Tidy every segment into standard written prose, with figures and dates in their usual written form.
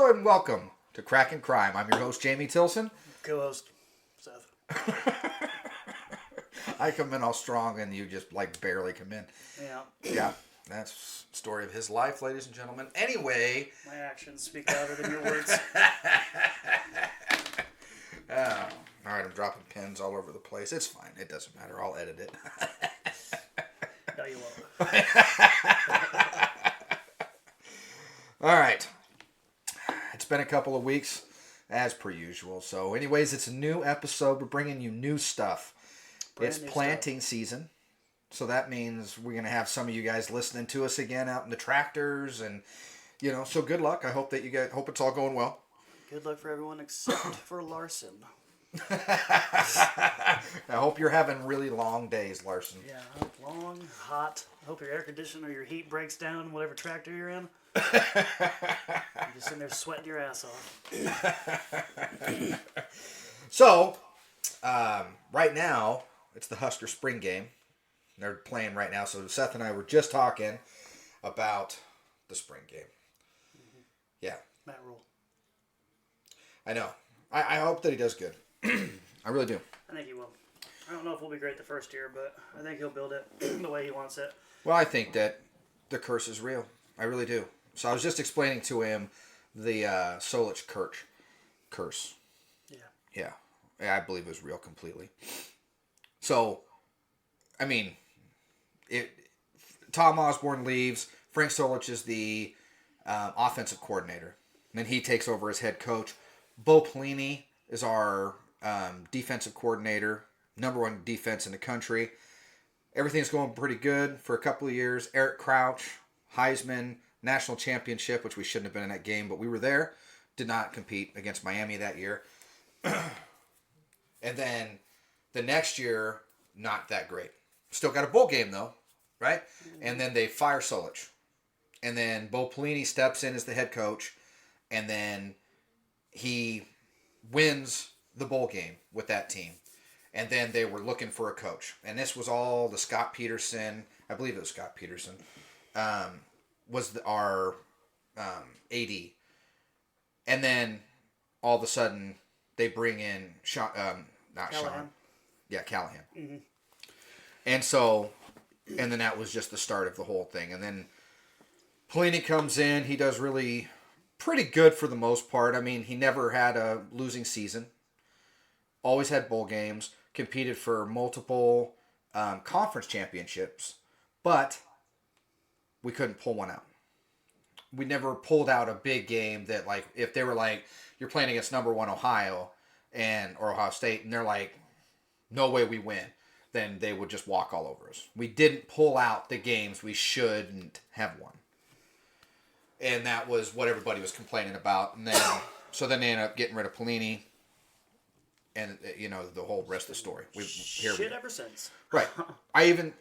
Hello and welcome to Crack and Crime. I'm your host, Jamie Tilson. Co-host, Seth. I come in all strong and you just barely come in. Yeah. Yeah, that's the story of his life, ladies and gentlemen. Anyway. My actions speak louder than your words. All right, I'm dropping pins all over the place. It's fine. It doesn't matter. I'll edit it. No, you won't. All right. It's been a couple of weeks, as per usual. So, anyways, it's a new episode. We're bringing you new stuff. It's planting season. So that means we're going to have some of you guys listening to us again out in the tractors. And, so good luck. I hope that you guys, hope it's all going well. Good luck for everyone except for Larson. I hope you're having really long days, Larson. Yeah, long, hot. I hope your air conditioner or your heat breaks down, whatever tractor you're in. You're just sitting there sweating your ass off. So, right now, it's the Husker spring game. They're playing right now. So Seth and I were just talking about the spring game. Mm-hmm. Yeah. Matt Rule. I know. I hope that he does good. I really do. I think he will. I don't know if we'll be great the first year, but I think he'll build it the way he wants it. Well, I think that the curse is real. I really do. So I was just explaining to him the Solich curse. Yeah. Yeah, I believe it was real completely. So, I mean, Tom Osborne leaves. Frank Solich is the offensive coordinator. And then he takes over as head coach. Bo Pelini is our defensive coordinator, number one defense in the country. Everything's going pretty good for a couple of years. Eric Crouch, Heisman, national championship, which we shouldn't have been in that game, but we were there. Did not compete against Miami that year. And then the next year, not that great. Still got a bowl game, though, right? And then they fire Solich. And then Bo Pelini steps in as the head coach. And then he wins the bowl game with that team. And then they were looking for a coach. And this was all the Scott Peterson, I believe it was Scott Peterson, was our AD. And then all of a sudden they bring in Callahan. Yeah, Callahan. Mm-hmm. And so, and then that was just the start of the whole thing. And then Pelini comes in. He does really pretty good for the most part. I mean, he never had a losing season. Always had bowl games. Competed for multiple conference championships. But we couldn't pull one out. We never pulled out a big game that, if they were you're playing against number one Ohio or Ohio State, and they're like, no way we win, then they would just walk all over us. We didn't pull out the games we shouldn't have won. And that was what everybody was complaining about. And then, so then they ended up getting rid of Pelini. And, the whole rest of the story. Shit ever since. Right. I even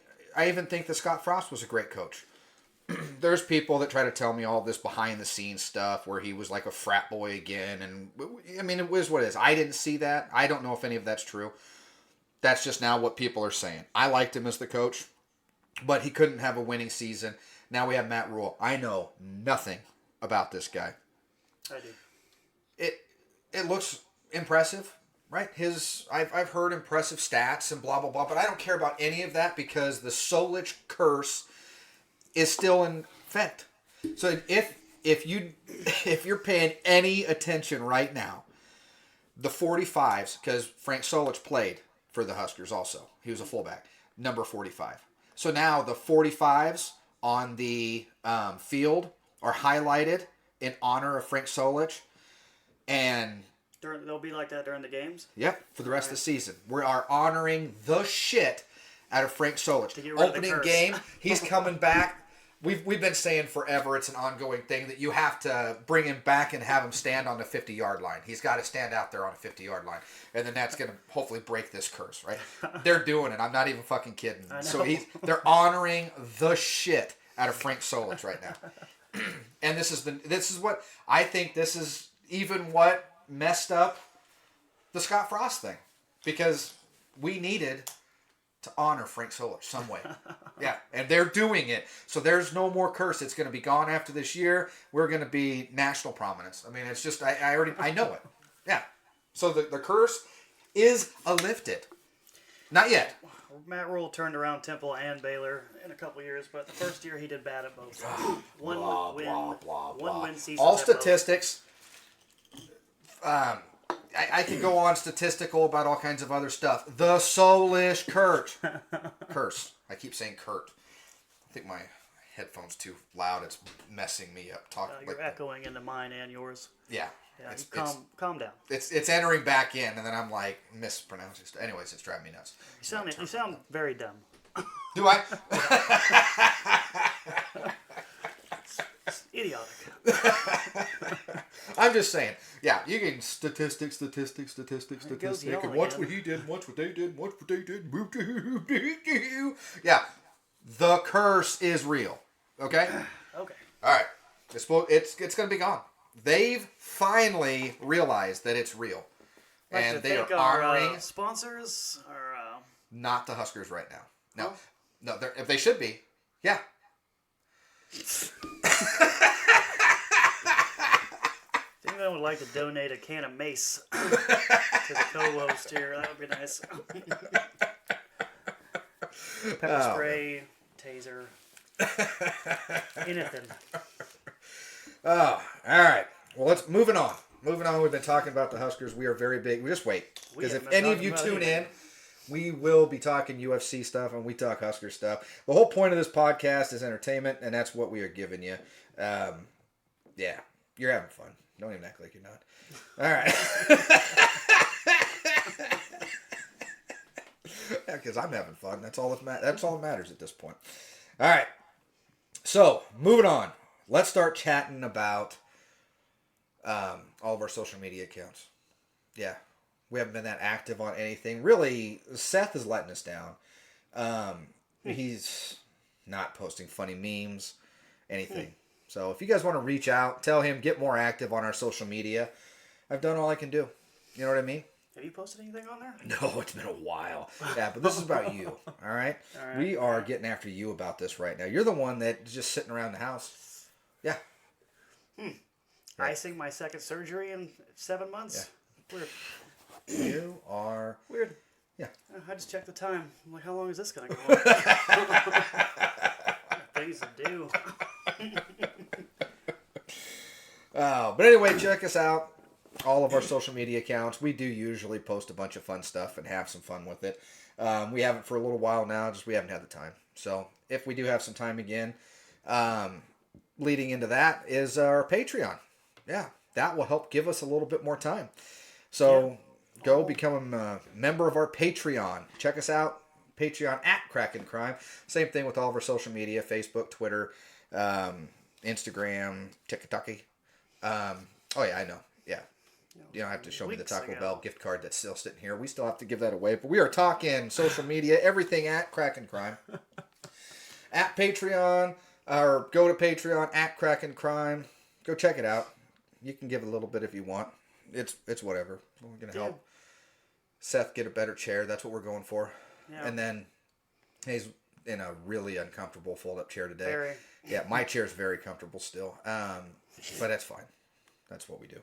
think that Scott Frost was a great coach. There's people that try to tell me all this behind the scenes stuff where he was like a frat boy again. And, I mean, it was what it is. I didn't see that. I don't know if any of that's true. That's just now what people are saying. I liked him as the coach, but he couldn't have a winning season. Now we have Matt Rule. I know nothing about this guy. I do. It looks impressive. Right, I've heard impressive stats and blah blah blah, but I don't care about any of that because the Solich curse is still in effect. So if you're paying any attention right now, the 45s, because Frank Solich played for the Huskers also, he was a fullback, number 45. So now the 45s on the field are highlighted in honor of Frank Solich, and they'll be like that during the games? Yep, for the rest of the season. We are honoring the shit out of Frank Solich. Opening game, he's coming back. We've been saying forever, it's an ongoing thing, that you have to bring him back and have him stand on the 50-yard line. He's got to stand out there on a 50-yard line. And then that's going to hopefully break this curse, right? They're doing it. I'm not even fucking kidding. So they're honoring the shit out of Frank Solich right now. And this is what I think this is even what messed up the Scott Frost thing, because we needed to honor Frank Solich some way. Yeah, and they're doing it. So there's no more curse. It's going to be gone after this year. We're going to be national prominence. I mean, it's just, I know it. Yeah. So the curse is lifted. Not yet. Matt Rule turned around Temple and Baylor in a couple years, but the first year he did bad at both. One win season. All statistics. I can go on statistical about all kinds of other stuff. The soulish curse. I keep saying Kurt. I think my headphone's too loud. It's messing me up. You're echoing into mine and yours. Yeah. Yeah, calm down. It's entering back in, and then I'm like mispronouncing stuff. Anyways, it's driving me nuts. You sound very dumb. Do I? It's idiotic. I'm just saying. Yeah, you can statistics. And watch what he did, watch what they did, watch what they did. Yeah, the curse is real. Okay. Okay. All right. It's going to be gone. They've finally realized that it's real, and they are honoring sponsors. Or not the Huskers right now. No, if they should be. Yeah. If anyone would like to donate a can of mace to the co-host here, that would be nice. Pepper spray, taser, anything. Oh, all right. Well, let's moving on. We've been talking about the Huskers. We are very big. We just wait, because if any of you tune in, we will be talking UFC stuff, and we talk Husker stuff. The whole point of this podcast is entertainment, and that's what we are giving you. Yeah, you're having fun. Don't even act like you're not. All right. Yeah, because I'm having fun. That's all that matters at this point. All right. So, moving on. Let's start chatting about all of our social media accounts. Yeah. We haven't been that active on anything. Really, Seth is letting us down. He's not posting funny memes, anything. So if you guys want to reach out, tell him, get more active on our social media. I've done all I can do. You know what I mean? Have you posted anything on there? No, it's been a while. Yeah, but this is about you. All right? We are getting after you about this right now. You're the one that's just sitting around the house. Yeah. Icing my second surgery in 7 months. Yeah. Weird. You are weird. Yeah. I just checked the time. I'm like, how long is this going to go on? Things to do. But anyway, check us out. All of our social media accounts. We do usually post a bunch of fun stuff and have some fun with it. We haven't for a little while now. Just we haven't had the time. So if we do have some time again, leading into that is our Patreon. Yeah, that will help give us a little bit more time. So go become a member of our Patreon. Check us out. Patreon @KrakenCrime. Same thing with all of our social media: Facebook, Twitter, Instagram, TikTok. Oh yeah, I know. Yeah. You don't have to show me the Taco Bell gift card that's still sitting here. We still have to give that away. But we are talking social media, everything @KrakenCrime. At Patreon, or go to Patreon @KrakenCrime. Go check it out. You can give a little bit if you want. It's whatever. We're going to help Seth get a better chair. That's what we're going for. Yeah. And then he's in a really uncomfortable fold-up chair today. Very. Yeah, my chair is very comfortable still. But that's fine. That's what we do.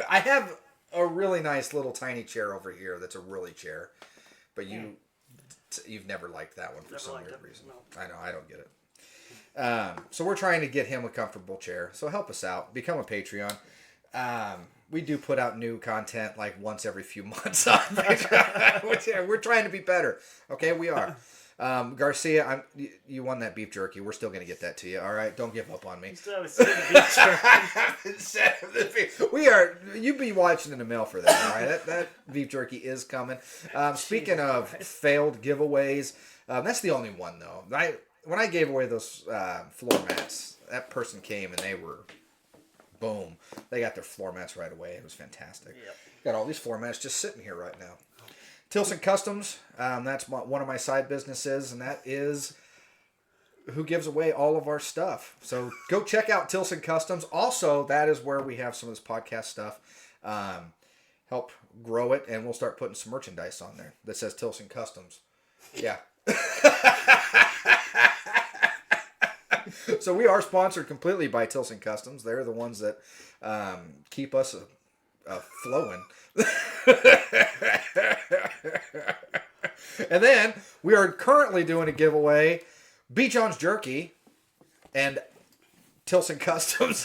I have a really nice little tiny chair over here that's a really chair. But you've never liked that one for some weird reason. No. I know, I don't get it. So we're trying to get him a comfortable chair. So help us out. Become a Patreon. We do put out new content like once every few months on Patreon. We're trying to be better. Okay, we are. Garcia, you won that beef jerky. We're still going to get that to you. All right, don't give up on me. We are. You be watching in the mail for that. All right, that beef jerky is coming. Speaking of failed giveaways, that's the only one though. When I gave away those floor mats, that person came and they were. Boom. They got their floor mats right away. It was fantastic. Yep. Got all these floor mats just sitting here right now. Tilson Customs, that's one of my side businesses, and that is who gives away all of our stuff. So go check out Tilson Customs. Also, that is where we have some of this podcast stuff. Help grow it, and we'll start putting some merchandise on there that says Tilson Customs. Yeah. So we are sponsored completely by Tilson Customs. They're the ones that keep us flowing. And then we are currently doing a giveaway. B. John's Jerky and Tilson Customs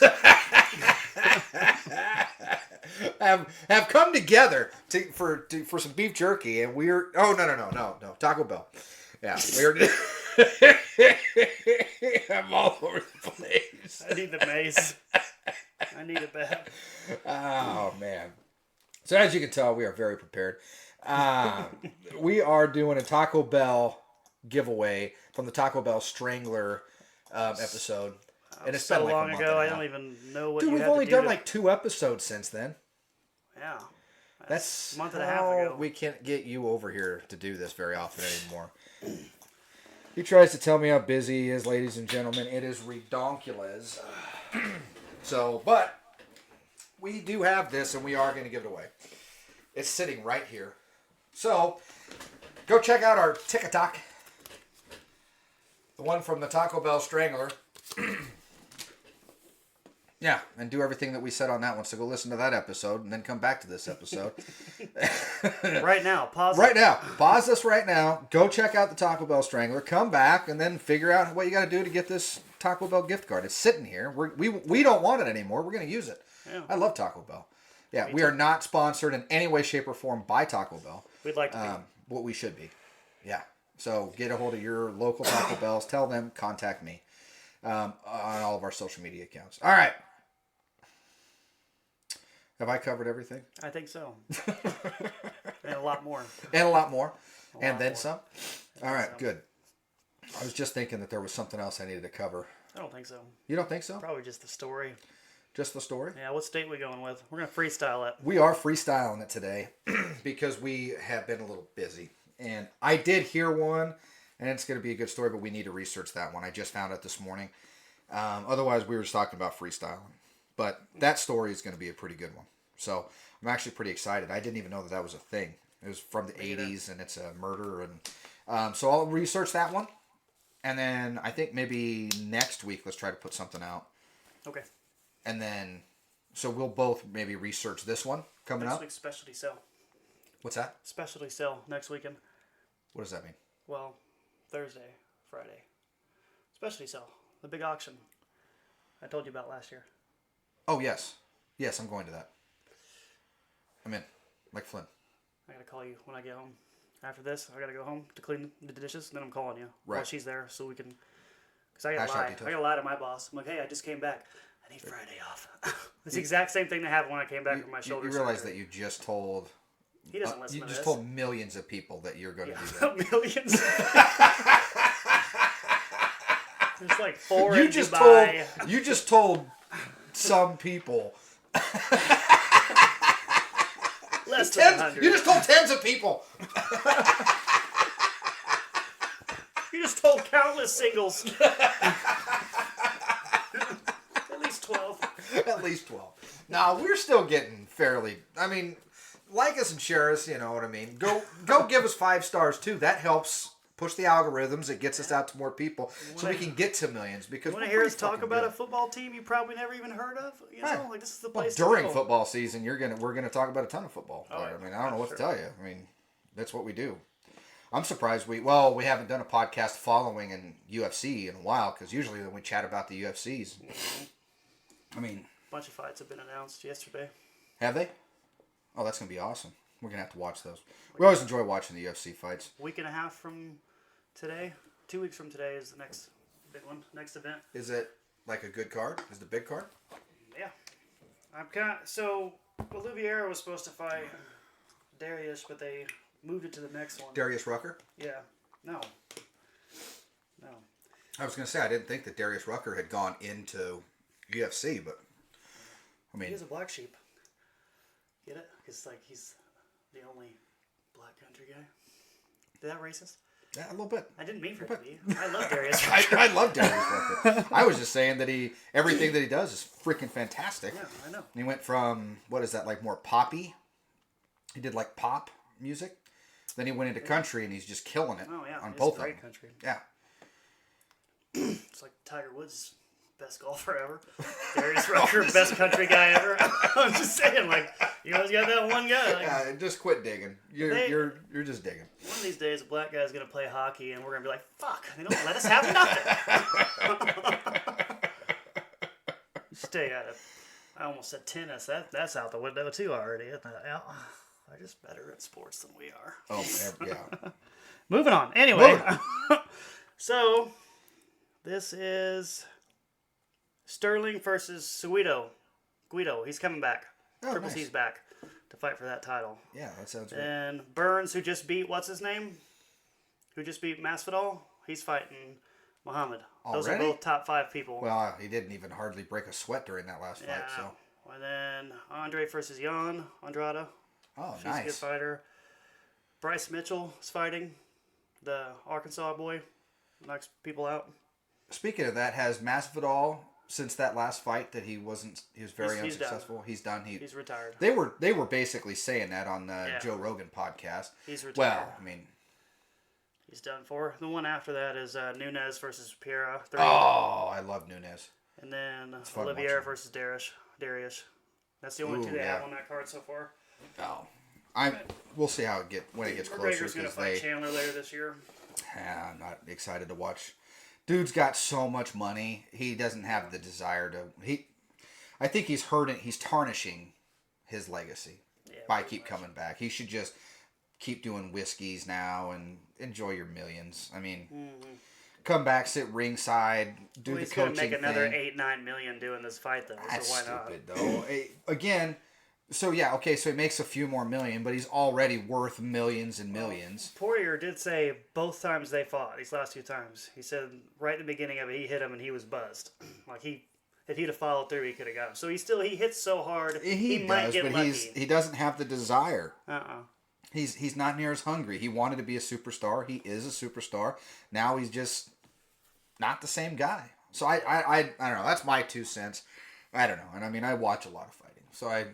have come together for some beef jerky, and we're no Taco Bell. Yeah, we're. I'm all over the place. I need the mace. I need it bad. Oh man! So as you can tell, we are very prepared. We are doing a Taco Bell giveaway from the Taco Bell Strangler episode. And it's So been like long a month ago, and a I half. don't even know what Dude, you we've had only to do done to... like 2 episodes since then. Yeah. That's a month and a half how ago. we can't get you over here to do this very often anymore. He tries to tell me how busy he is, ladies and gentlemen. It is redonkulous. So, but we do have this, and we are going to give it away. It's sitting right here. So, go check out our TikTok. The one from the Taco Bell Strangler. Yeah, and do everything that we said on that one. So go listen to that episode, and then come back to this episode. Right now, pause. Right now. Pause this right now. Go check out the Taco Bell Strangler. Come back, and then figure out what you got to do to get this Taco Bell gift card. It's sitting here. We don't want it anymore. We're going to use it. Yeah. I love Taco Bell. Yeah, Me we too. are not sponsored in any way, shape, or form by Taco Bell. We'd like to be. What we should be. Yeah. So get a hold of your local Taco Bells. Tell them, contact me on all of our social media accounts. All right. Have I covered everything? I think so. And a lot more. And a lot more. And lot then more. some? All right, so. good. I was just thinking that there was something else I needed to cover. I don't think so. You don't think so? Probably just the story. Just the story? Yeah, what state we going with? We're going to freestyle it. We are freestyling it today because we have been a little busy. And I did hear one, and it's going to be a good story, but we need to research that one. I just found it this morning. Otherwise, we were just talking about freestyling. But that story is going to be a pretty good one. So I'm actually pretty excited. I didn't even know that was a thing. It was from the 80s, and it's a murder. And so I'll research that one. And then I think maybe next week, let's try to put something out. Okay. And then, so we'll both maybe research this one coming Next up. week's specialty sale. What's that? Specialty sale next weekend. What does that mean? Well, Thursday, Friday. Specialty sale. The big auction. I told you about last year. Oh, yes. Yes, I'm going to that. I'm in. Like Flynn. I got to call you when I get home. After this, I got to go home to clean the dishes, and then I'm calling you while Right. she's there so we can... Because I got to Hashtag lie. details. I got to lie to my boss. I'm like, hey, I just came back. I need Friday off. It's the exact same thing that happened when I came back from my shoulder You realize surgery. that you just told... He doesn't listen you to just this. told millions of people that you're going to do that. Millions. There's like 4 You in just Dubai. You just told some people. Less than 100. You just told tens of people. You just told countless singles. At least 12. At least 12. Now, we're still getting fairly... I mean, like us and share us, you know what I mean. Go give us 5 stars, too. That helps push the algorithms. It gets us out to more people so we can get to millions. Because You want to we're hear us pretty talk fucking about good. a football team you probably never even heard of? You know, Right. like this is the Well, place during to go. football season, we're gonna talk about a ton of football. Oh, yeah. I mean, I don't know what Sure. to tell you. I mean, that's what we do. I'm surprised we haven't done a podcast following in UFC in a while because usually when we chat about the UFCs, I mean, A bunch of fights have been announced yesterday. have they? Oh, that's gonna be awesome. We're gonna have to watch those. We always enjoy watching the UFC fights. Week and a half from today, 2 weeks from today is the next big one, next event. Is it like a good card? Is it a big card? Yeah. So Oliveira was supposed to fight Darius, but they moved it to the next one. Darius Rucker? Yeah. No. I was gonna say I didn't think that Darius Rucker had gone into UFC, but I mean, He is a black sheep. Get it? Because like he's the only black country guy. Is that racist? yeah, a little bit. I didn't mean for it to be. I love Darius. I love Darius Rucker. I was just saying that everything that he does is freaking fantastic. Yeah, I know. And he went from, what is that, like more poppy He did like pop music. Then he went into country, and he's just killing it Oh yeah, on he's both of great them. country. Yeah. It's like Tiger Woods, best golfer ever. Darius Rucker, best country guy ever. I'm just saying, like, you always got that one guy. Like, Yeah, just quit digging. You're just digging. one of these days, a black guy's gonna play hockey, and we're gonna be like, "Fuck, they don't let us have nothing." Stay at it. I almost said tennis. That's out the window too already, isn't it? Yeah. They're just better at sports than we are. Oh, yeah. Moving on. Anyway, so this is Sterling versus Guido. He's coming back. Oh, Triple nice. C's back to fight for that title. Yeah, that sounds good. And Burns, who just beat what's his name? Who just beat Masvidal? He's fighting Muhammad. Those are Already? both top 5 people. Well, he didn't even hardly break a sweat during that last fight, so. And then Andre versus Andrade. Oh, She's a good nice. fighter. Bryce Mitchell is fighting the Arkansas boy. Knocks people out. Speaking of that, has Masvidal, since that last fight that he was very He's unsuccessful, he's done. He's retired. They were basically saying that on the Yeah. Joe Rogan podcast. He's retired. Well, I mean, He's done for. The one after that is Nunes versus Piera. 3. oh, I love Nunes. And then fun Olivier watching. versus Darius. That's the only Ooh, 2 they yeah. have on that card so far. Oh, we'll see how when it gets closer McGregor's going to fight Chandler later this year. I'm not excited to watch. Dude's got so much money. He doesn't have the desire to. I think he's hurting. He's tarnishing his legacy by keep coming back. He should just keep doing whiskeys now and enjoy your millions. I mean, come back, sit ringside, do the He's coaching going to make another thing. 8-9 million doing this fight though. That's so why not? stupid though. Again, so yeah, okay, so he makes a few more million, but he's already worth millions and millions. Poirier did say both times they fought, these last 2 times, he said right at the beginning of it, he hit him and he was buzzed. Like if he'd have followed through, he could have got him. So he hits so hard, he might does, get but lucky. he doesn't have the desire. Uh-uh. He's not near as hungry. He wanted to be a superstar. He is a superstar. Now he's just not the same guy. So I don't know. That's my 2 cents. I don't know. And I mean, I watch a lot of fighting. So I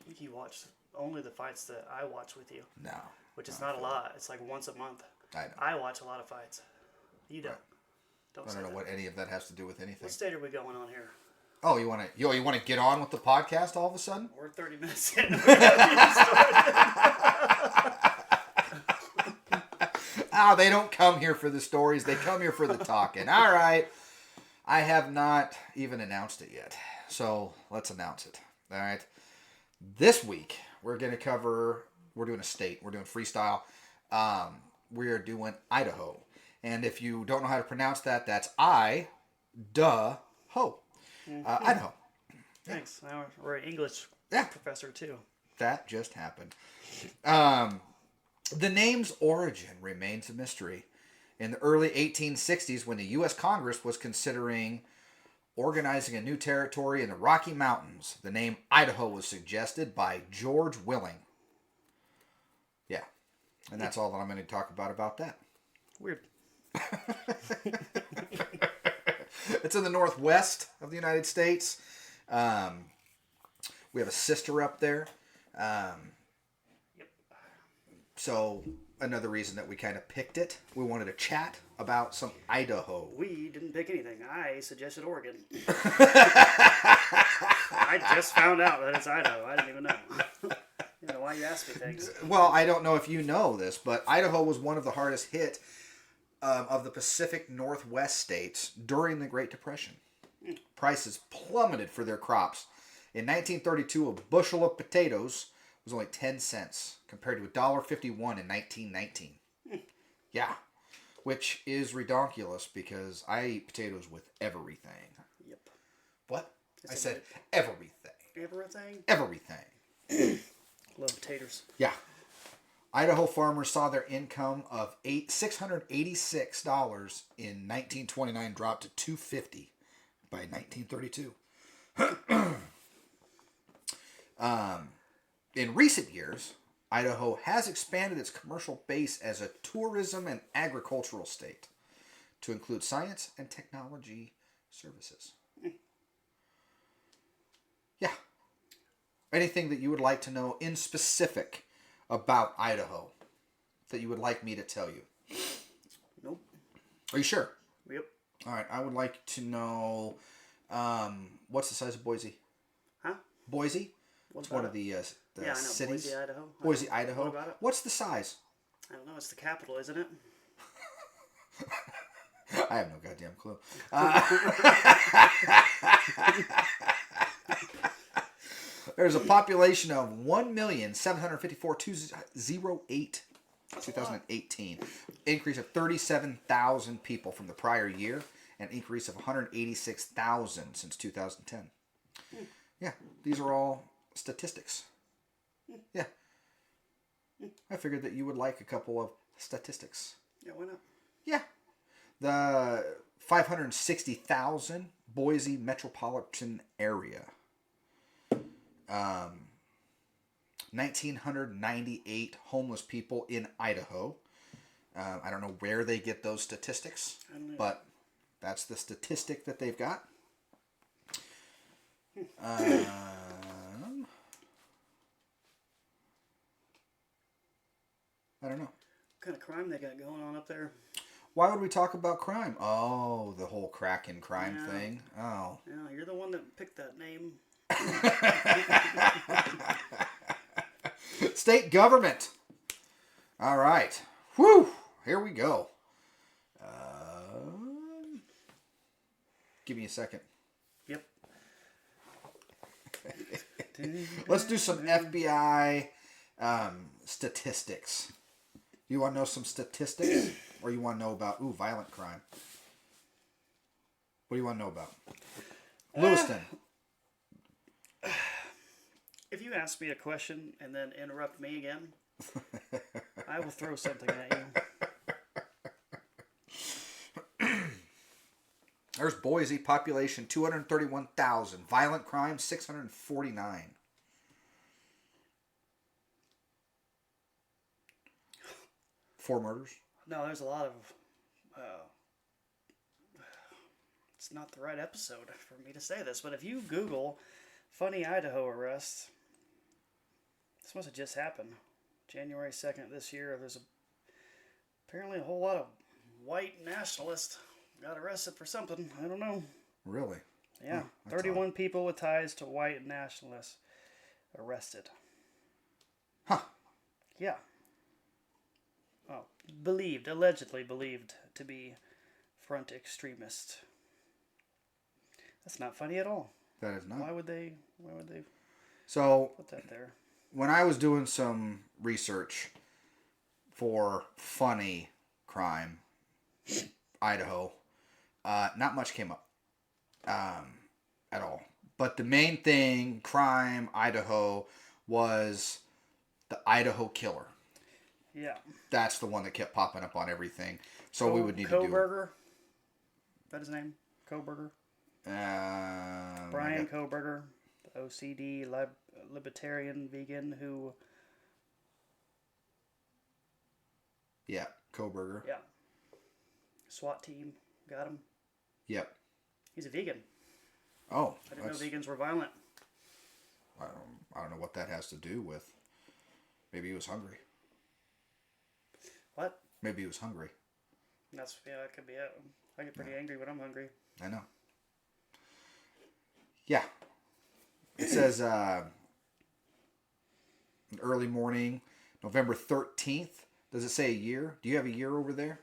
think you watch only the fights that I watch with you. No. Which is not a lot. It's like once a month. I know. I watch a lot of fights. You don't. Right. I don't know what any of that has to do with anything. What state are we going on here? Oh, you want to get on with the podcast all of a sudden? We're 30 minutes in. We haven't even started. They don't come here for the stories. They come here for the talking. All right. I have not even announced it yet. So let's announce it. All right. This week, we're doing a state. We're doing freestyle. We are doing Idaho. And if you don't know how to pronounce that, that's Idaho. Idaho. Thanks. Now we're an English professor too. That just happened. The name's origin remains a mystery. In the early 1860s, when the U.S. Congress was considering organizing a new territory in the Rocky Mountains, the name Idaho was suggested by George Willing. Yeah. And that's all that I'm going to talk about that. Weird. It's in the northwest of the United States. We have a sister up there. So another reason that we kind of picked it, we wanted to chat about some Idaho. We didn't pick anything. I suggested Oregon. I just found out that it's Idaho. I didn't even know. Why you ask me things? Well, I don't know if you know this, but Idaho was one of the hardest hit of the Pacific Northwest states during the Great Depression. Prices plummeted for their crops. In 1932, a bushel of potatoes was only 10 cents compared to $1.51 in 1919. Yeah, which is redonkulous because I eat potatoes with everything. Yep. What? I said everything. Everything? Everything. Love taters. Yeah. Idaho farmers saw their income of $686 in 1929 drop to $250 by 1932. In recent years, Idaho has expanded its commercial base as a tourism and agricultural state to include science and technology services. Yeah. anything that you would like to know in specific about Idaho that you would like me to tell you? Nope. Are you sure? Yep. All right. I would like to know what's the size of Boise? Huh? Boise? What It's about one it? of the Yeah, I know. cities. Boise, Idaho. Boise, Idaho. What about it? What's the size? I don't know. It's the capital, isn't it? I have no goddamn clue. There's a population of 1,754,208 2018. Increase of 37,000 people from the prior year. An increase of 186,000 since 2010. Yeah, these are all statistics. Yeah. I figured that you would like a couple of statistics. Yeah, why not? Yeah. The 560,000 Boise metropolitan area. 1,998 homeless people in Idaho. I don't know where they get those statistics, but that's the statistic that they've got. I don't know. What kind of crime they got going on up there? Why would we talk about crime? Oh, the whole crack in crime thing. Oh. Yeah, you're the one that picked that name. State government. All right. Whew. Here we go. Give me a second. Yep. Let's do some FBI statistics. You want to know some statistics? Or you want to know about, violent crime? What do you want to know about? Lewiston. If you ask me a question and then interrupt me again, I will throw something at you. There's Boise, population 231,000. Violent crime, 649. Four murders. No, there's a lot of... it's not the right episode for me to say this, but if you Google funny Idaho arrest, this must have just happened. January 2nd this year, there's apparently a whole lot of white nationalists got arrested for something. I don't know. Really? Yeah. 31 people with ties to white nationalists arrested. Huh. Yeah. Oh, allegedly believed to be front extremist. That's not funny at all. That is not. Why would they So, put that there? when I was doing some research for funny crime, Idaho, not much came up at all. But the main thing, crime, Idaho, was the Idaho Killer. Yeah. That's the one that kept popping up on everything. So we would need to do... Koberger? Is that his name? Koberger? Brian Koberger, the OCD libertarian vegan who... Yeah, Koberger. Yeah. SWAT team got him. Yep. He's a vegan. Oh. I didn't know vegans were violent. I don't know what that has to do with... Maybe he was hungry. What? Maybe he was hungry. That could be it. I get pretty angry when I'm hungry. I know. Yeah. It says early morning, November 13th. Does it say a year? Do you have a year over there?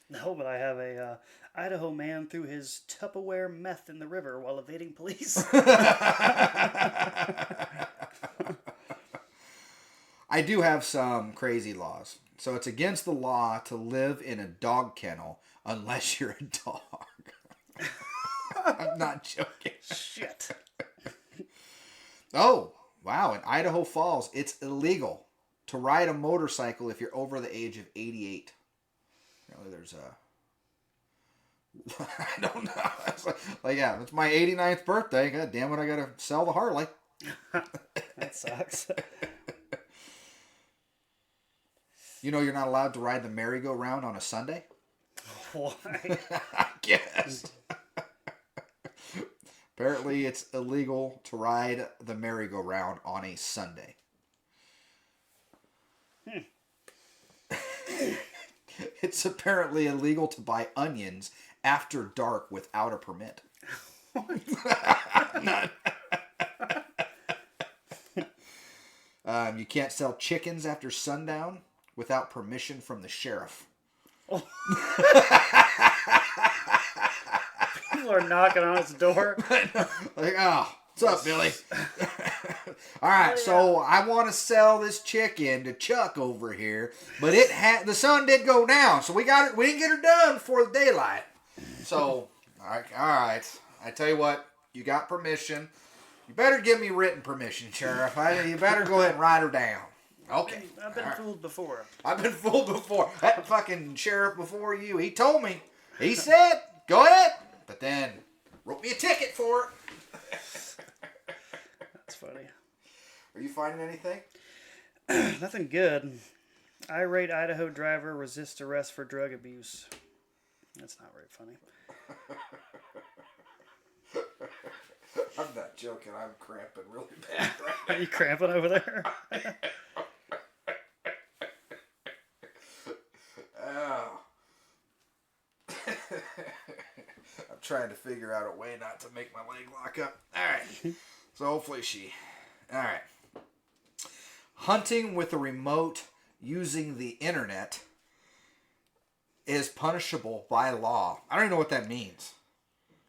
No, but I have a Idaho man threw his Tupperware meth in the river while evading police. I do have some crazy laws. So it's against the law to live in a dog kennel unless you're a dog. I'm not joking. Shit. Oh, wow. In Idaho Falls, it's illegal to ride a motorcycle if you're over the age of 88. Apparently there's a... I don't know. Yeah, it's my 89th birthday. God damn it, I gotta sell the Harley. That sucks. You know you're not allowed to ride the merry-go-round on a Sunday? Why? I guess. Apparently, it's illegal to ride the merry-go-round on a Sunday. It's apparently illegal to buy onions after dark without a permit. You can't sell chickens after sundown without permission from the sheriff. Oh. People are knocking on his door. Like, oh, what's up, Billy? All right, so I want to sell this chicken to Chuck over here, but the sun did go down, so we didn't get her done before the daylight. So, all right. I tell you what, you got permission. You better give me written permission, Sheriff. You better go ahead and write her down. Okay. I've been fooled before. I've been fooled before. That fucking sheriff before you, he told me. He said, go ahead. But then, wrote me a ticket for it. That's funny. Are you finding anything? Nothing good. Irate Idaho driver resists arrest for drug abuse. That's not very funny. I'm not joking. I'm cramping really bad right now. Are you cramping over there? Oh. I'm trying to figure out a way not to make my leg lock up. All right. So hopefully All right. Hunting with a remote using the internet is punishable by law. I don't even know what that means.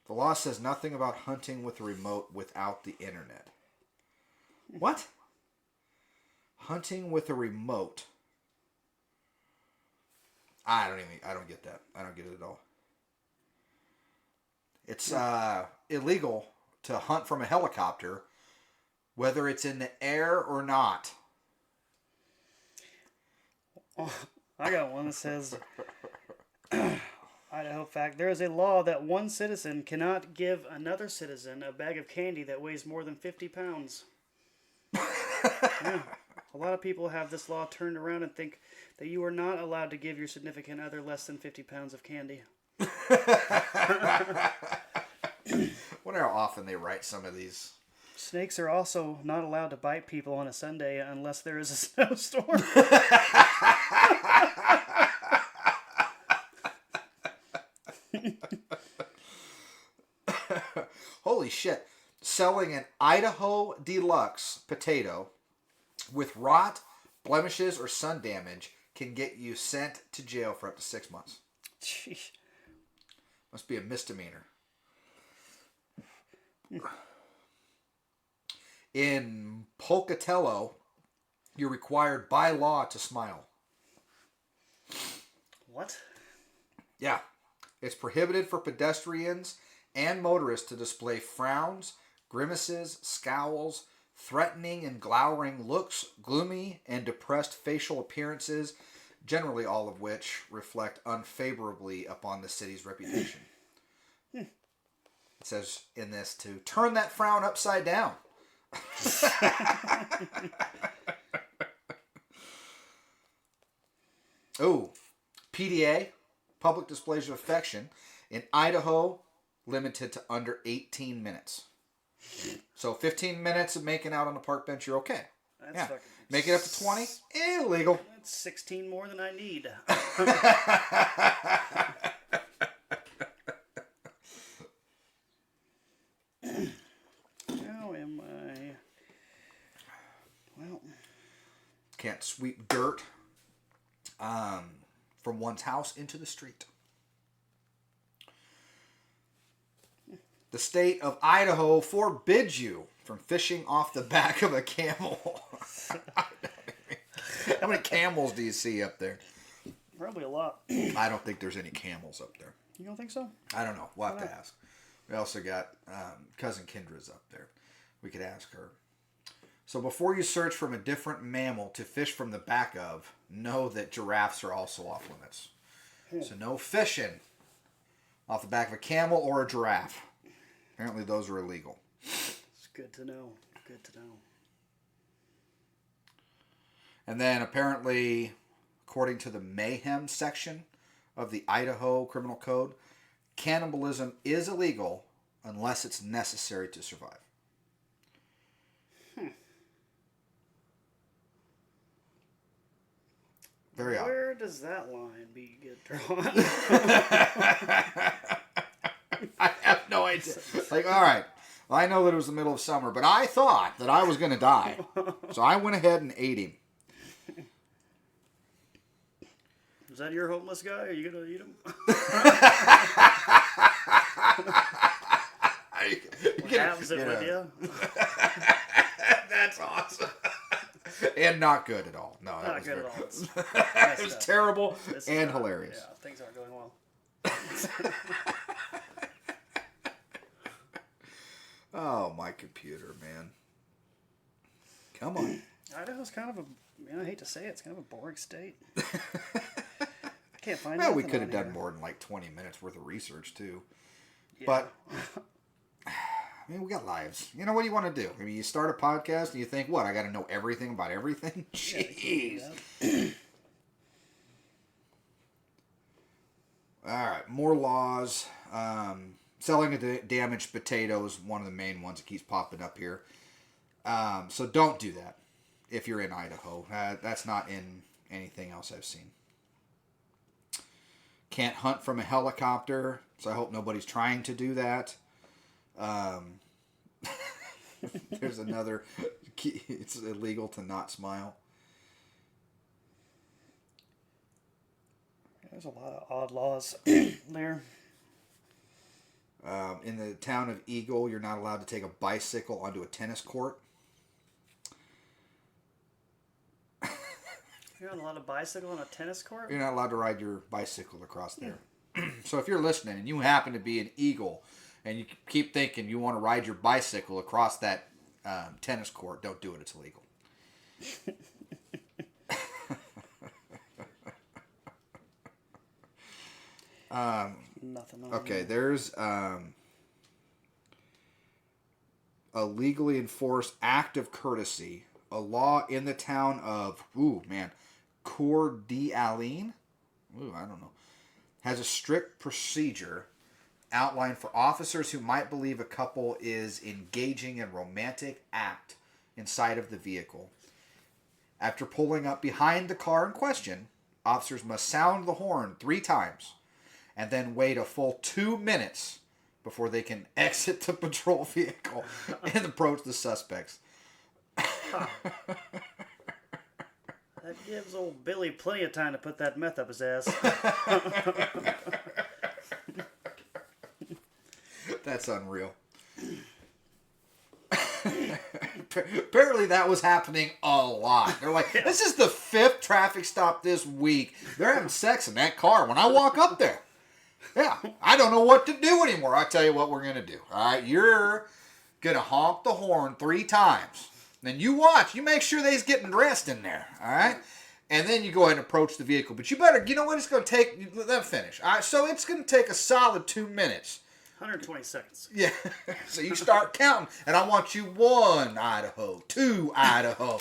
The law says nothing about hunting with a remote without the internet. What? Hunting with a remote. I don't get that. I don't get it at all. It's illegal to hunt from a helicopter, whether it's in the air or not. Oh, I got one that says, Idaho fact, there is a law that one citizen cannot give another citizen a bag of candy that weighs more than 50 pounds. Yeah. A lot of people have this law turned around and think that you are not allowed to give your significant other less than 50 pounds of candy. Wonder how often they write some of these. Snakes are also not allowed to bite people on a Sunday unless there is a snowstorm. Holy shit. Selling an Idaho Deluxe potato with rot, blemishes, or sun damage can get you sent to jail for up to 6 months. Jeez. Must be a misdemeanor. In Pocatello, you're required by law to smile. What? Yeah. It's prohibited for pedestrians and motorists to display frowns, grimaces, scowls, threatening and glowering looks, gloomy and depressed facial appearances, generally all of which reflect unfavorably upon the city's reputation. It says in this to turn that frown upside down. Oh, PDA, public displays of affection, in Idaho, limited to under 18 minutes. So 15 minutes of making out on the park bench, you're okay. That's yeah. fucking... Make it up to 20, illegal. That's 16 more than I need. How am I? Well... Can't sweep dirt from one's house into the street. The state of Idaho forbids you from fishing off the back of a camel. How many camels do you see up there? Probably a lot. I don't think there's any camels up there. You don't think so? I don't know. We'll have to ask. We also got cousin Kendra's up there. We could ask her. So before you search from a different mammal to fish from the back of, know that giraffes are also off limits. So no fishing off the back of a camel or a giraffe. Apparently those are illegal. It's good to know. Good to know. And then apparently, according to the mayhem section of the Idaho Criminal Code, cannibalism is illegal unless it's necessary to survive. Very odd. Where does that line get drawn? I have no idea. Like, all right, well, I know that it was the middle of summer, but I thought that I was going to die. So I went ahead and ate him. Is that your homeless guy? Are you going to eat him? What happens it with you? That's awesome. And not good at all. No, that Not was good very, at all. it was terrible and hilarious. Yeah, things aren't going well. Oh, my computer, man. Come on. Idaho's kind of I hate to say it, it's kind of a boring state. I can't find Well, we nothing could have on done here. more than like 20 minutes worth of research, too. Yeah. But, I mean, we got lives. You know, what do you want to do? I mean, you start a podcast and you think, what, I got to know everything about everything? Jeez. All right, more laws. Selling a damaged potato is one of the main ones that keeps popping up here. So don't do that if you're in Idaho. That's not in anything else I've seen. Can't hunt from a helicopter, so I hope nobody's trying to do that. There's another. It's illegal to not smile. There's a lot of odd laws there. In the town of Eagle, you're not allowed to take a bicycle onto a tennis court. You're not allowed to bicycle on a tennis court? You're not allowed to ride your bicycle across there. So if you're listening and you happen to be an Eagle and you keep thinking you want to ride your bicycle across that tennis court, don't do it. It's illegal. Nothing on Okay, here. there's a legally enforced act of courtesy, a law in the town of, Coeur d'Alene, I don't know, has a strict procedure outlined for officers who might believe a couple is engaging in romantic act inside of the vehicle. After pulling up behind the car in question, officers must sound the horn 3 times and then wait a full 2 minutes before they can exit the patrol vehicle and approach the suspects. That gives old Billy plenty of time to put that meth up his ass. That's unreal. Apparently that was happening a lot. They're like, this is the 5th traffic stop this week. They're having sex in that car when I walk up there. Yeah, I don't know what to do anymore. I'll tell you what we're going to do. All right, you're going to honk the horn 3 times. Then you watch. You make sure they's getting dressed in there. All right? And then you go ahead and approach the vehicle. But you better, you know what it's going to take? Let them finish. All right, so it's going to take a solid 2 minutes. 120 seconds. Yeah. So you start counting. And I want you 1 Idaho, 2 Idaho.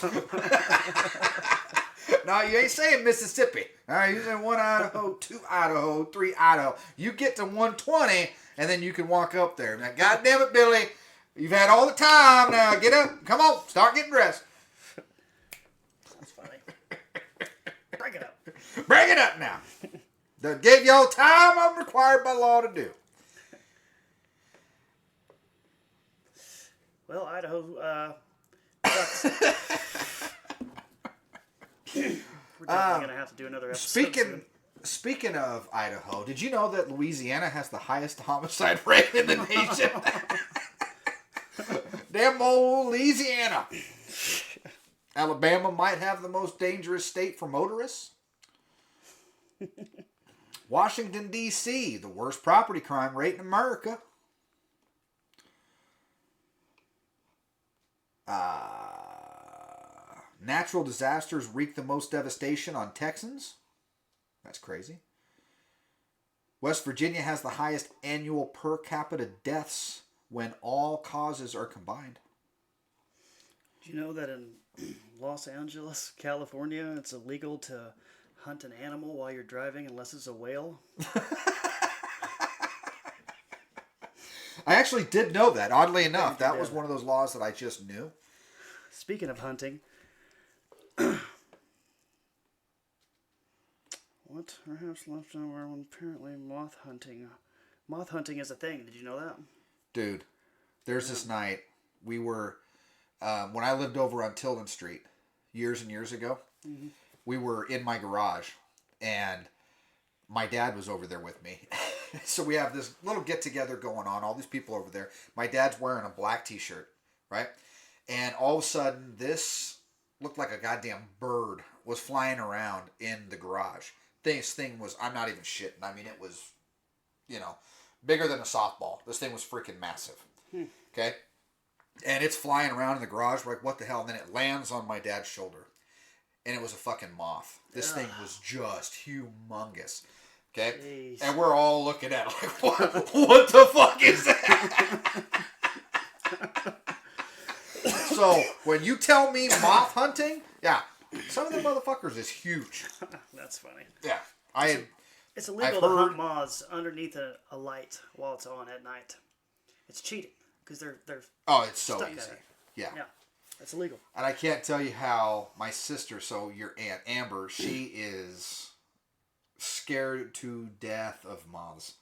No, you ain't saying Mississippi. All right, you're saying 1 Idaho, 2 Idaho, 3 Idaho. You get to 120, and then you can walk up there. Now, God damn it, Billy. You've had all the time. Now, get up. Come on. Start getting dressed. That's funny. Break it up. Bring it up now. That gave you all time I'm required by law to do. Well, Idaho sucks. We're definitely going to have to do another episode soon. Speaking of Idaho, did you know that Louisiana has the highest homicide rate in the nation? Damn old Louisiana. Alabama might have the most dangerous state for motorists. Washington, D.C., the worst property crime rate in America. Natural disasters wreak the most devastation on Texans. That's crazy. West Virginia has the highest annual per capita deaths when all causes are combined. Do you know that in Los Angeles, California, it's illegal to hunt an animal while you're driving unless it's a whale? I actually did know that. Oddly enough, you that was did. one of those laws that I just knew. Speaking of hunting, what perhaps left over when apparently moth hunting? Moth hunting is a thing. Did you know that? Dude, there's this night we were when I lived over on Tilden Street years and years ago. Mm-hmm. We were in my garage, and my dad was over there with me. So we have this little get together going on. All these people over there. My dad's wearing a black T-shirt, right? And all of a sudden, this looked like a goddamn bird was flying around in the garage. This thing was, I'm not even shitting. I mean, it was, bigger than a softball. This thing was freaking massive. Okay? And it's flying around in the garage. We're like, what the hell? And then it lands on my dad's shoulder. And it was a fucking moth. This thing was just humongous. Okay? Jeez. And we're all looking at it like, what the fuck is that? So, when you tell me moth hunting, yeah, some of the motherfuckers is huge. That's funny. Yeah. It's illegal to hunt moths underneath a light while it's on at night. It's cheating because they're Oh, it's so stuck easy. at it. Yeah. Yeah, it's illegal. And I can't tell you how my sister, so your aunt Amber, she is scared to death of moths.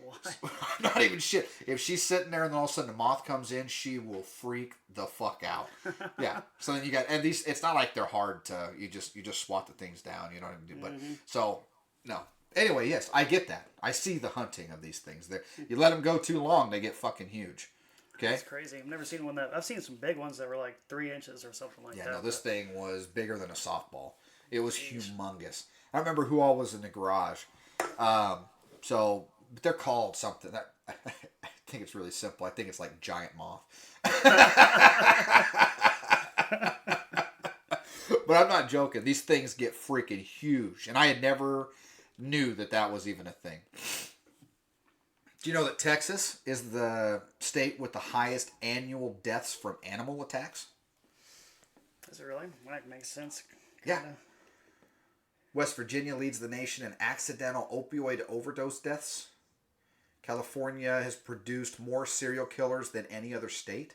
Why? Not even shit. If she's sitting there and then all of a sudden a moth comes in, she will freak the fuck out. Yeah. So then you got, and these, it's not like they're hard to, you just swat the things down. You know what I mean? But so no. Anyway, yes, I get that. I see the hunting of these things. You let them go too long, they get fucking huge. Okay. That's crazy. I've never seen one that. I've seen some big ones that were like 3 inches or something like that. Yeah, no, this thing was bigger than a softball. It was humongous. I remember who all was in the garage. So they're called something. I think it's really simple. I think it's like giant moth. But I'm not joking. These things get freaking huge. And I had never knew that was even a thing. Do you know that Texas is the state with the highest annual deaths from animal attacks? Is it really? That makes sense. Yeah. West Virginia leads the nation in accidental opioid overdose deaths. California has produced more serial killers than any other state.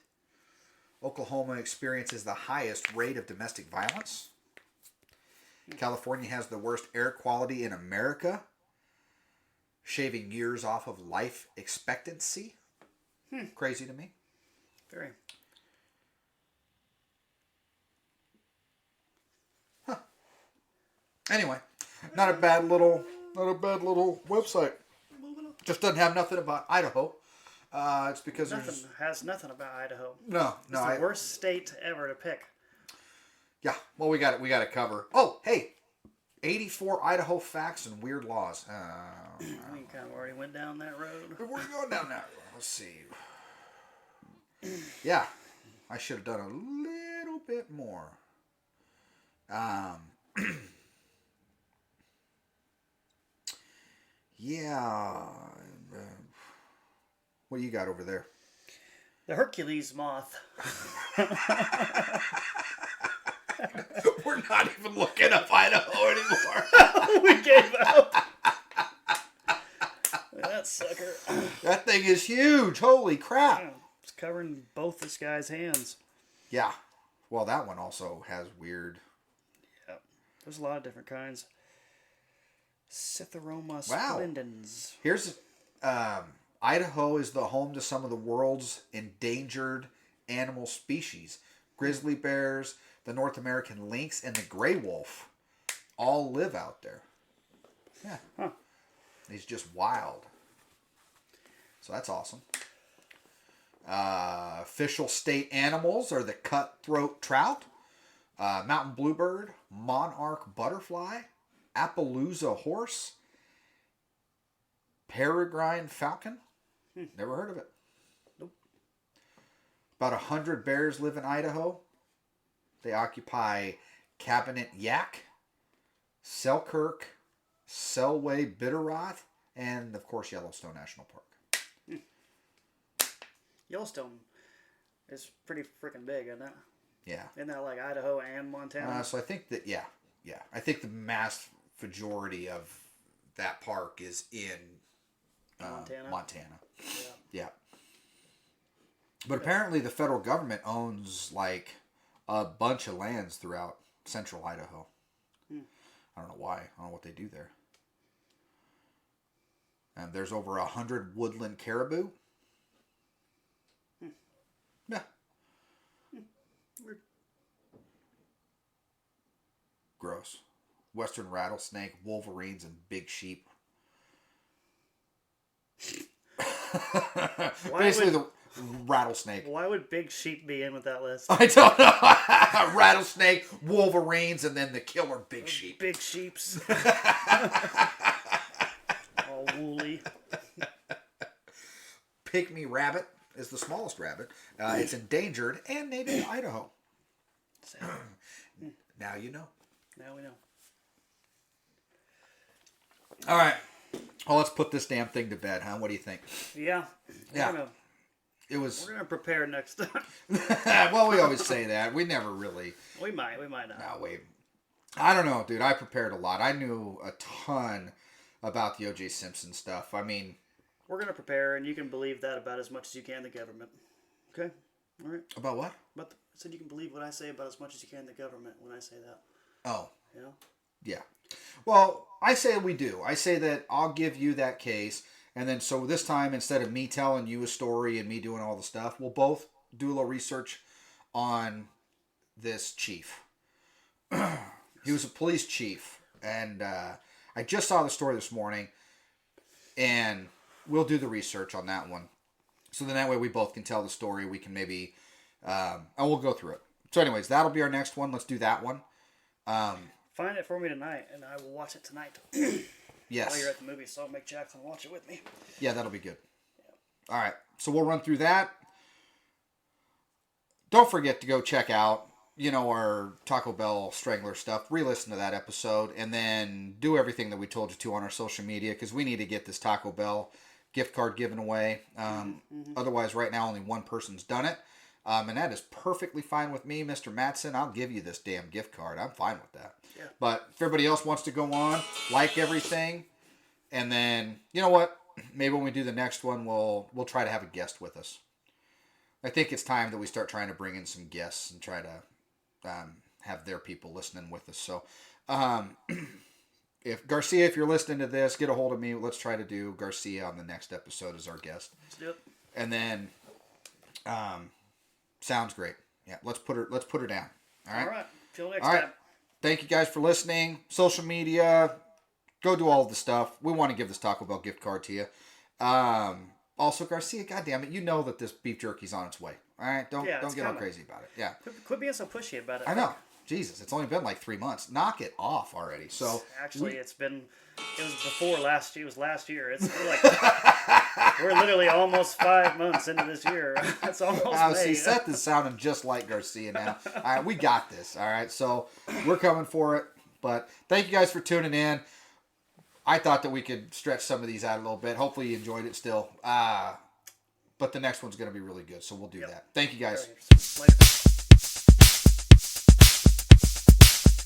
Oklahoma experiences the highest rate of domestic violence. California has the worst air quality in America, shaving years off of life expectancy. Crazy to me. Very. Anyway, not a bad little website. Just doesn't have nothing about Idaho. It's because Has nothing about Idaho. No. It's the worst state ever to pick. Yeah, well, we got it covered. Oh, hey, 84 Idaho facts and weird laws. We kind of already went down that road. We're going down that road. Let's see. Yeah, I should have done a little bit more. Yeah. What do you got over there? The Hercules moth. We're not even looking up Idaho anymore. We gave up. That sucker. That thing is huge. Holy crap. Yeah, it's covering both this guy's hands. Yeah. Well, that one also has weird. Yeah. There's a lot of different kinds. Citharoma Wow. splendens. Here's Idaho is the home to some of the world's endangered animal species. Grizzly bears, the North American lynx, and the gray wolf all live out there. Yeah. Huh. He's just wild. So that's awesome. Official state animals are the cutthroat trout, mountain bluebird, monarch butterfly, Appaloosa horse, peregrine falcon. Never heard of it. Nope. About 100 bears live in Idaho. They occupy Cabinet Yaak, Selkirk, Selway Bitterroth, and of course Yellowstone National Park. Yellowstone is pretty freaking big, isn't it? Yeah. Isn't that like Idaho and Montana? So I think that, yeah. I think the mass majority of that park is in Montana. Montana. Yeah. Yeah. But apparently the federal government owns like a bunch of lands throughout central Idaho. I don't know why. I don't know what they do there. And there's over 100 woodland caribou. Yeah. Weird. Gross. Western rattlesnake, wolverines, and big sheep. Basically the rattlesnake. Why would big sheep be in with that list? I don't know. Rattlesnake, wolverines, and then the killer big sheep. Big sheeps. All woolly. Pygmy rabbit is the smallest rabbit. It's endangered and native to Idaho. Now you know. Now we know. All right. Well, let's put this damn thing to bed, huh? What do you think? Yeah. Yeah. It was. We're gonna prepare next time. Well, we always say that. We never really. We might not. No, wait. I don't know, dude. I prepared a lot. I knew a ton about the O.J. Simpson stuff. I mean, we're gonna prepare, and you can believe that about as much as you can the government. Okay. All right. About what? I said you can believe what I say about as much as you can the government when I say that. Oh. You know? Yeah. Well, I say we do. I say that I'll give you that case, and then so this time, instead of me telling you a story and me doing all the stuff, we'll both do a little research on this chief. He was a police chief, and I just saw the story this morning, and we'll do the research on that one. So then that way we both can tell the story. We can maybe, and we'll go through it. So anyways, that'll be our next one. Let's do that one. Find it for me tonight, and I will watch it tonight. Yes. While you're at the movie, so I'll make Jackson watch it with me. Yeah, that'll be good. Yeah. All right, so we'll run through that. Don't forget to go check out, our Taco Bell Strangler stuff. Re-listen to that episode, and then do everything that we told you to on our social media, because we need to get this Taco Bell gift card given away. Otherwise, right now, only one person's done it. And that is perfectly fine with me, Mr. Matson. I'll give you this damn gift card. I'm fine with that. Yeah. But if everybody else wants to go on, like everything, and then, you know what? Maybe when we do the next one, we'll try to have a guest with us. I think it's time that we start trying to bring in some guests and try to have their people listening with us. So, if Garcia, if you're listening to this, get a hold of me. Let's try to do Garcia on the next episode as our guest. Let's do it. And then, sounds great. Yeah, let's put her down. All right. All right. Till next All right. time. Thank you guys for listening. Social media, go do all of the stuff. We want to give this Taco Bell gift card to you. Also, Garcia, goddammit, you know that this beef jerky's on its way. All right, don't get all crazy about it. Yeah. Quit being so pushy about it. I know. Jesus, it's only been like 3 months. Knock it off already. So actually, it was before last year. It was last year. We're literally almost 5 months into this year. That's almost May. See, Seth is sounding just like Garcia now. All right, we got this. All right, so we're coming for it. But thank you guys for tuning in. I thought that we could stretch some of these out a little bit. Hopefully you enjoyed it still. But the next one's going to be really good, so we'll do that. Thank you guys. Later.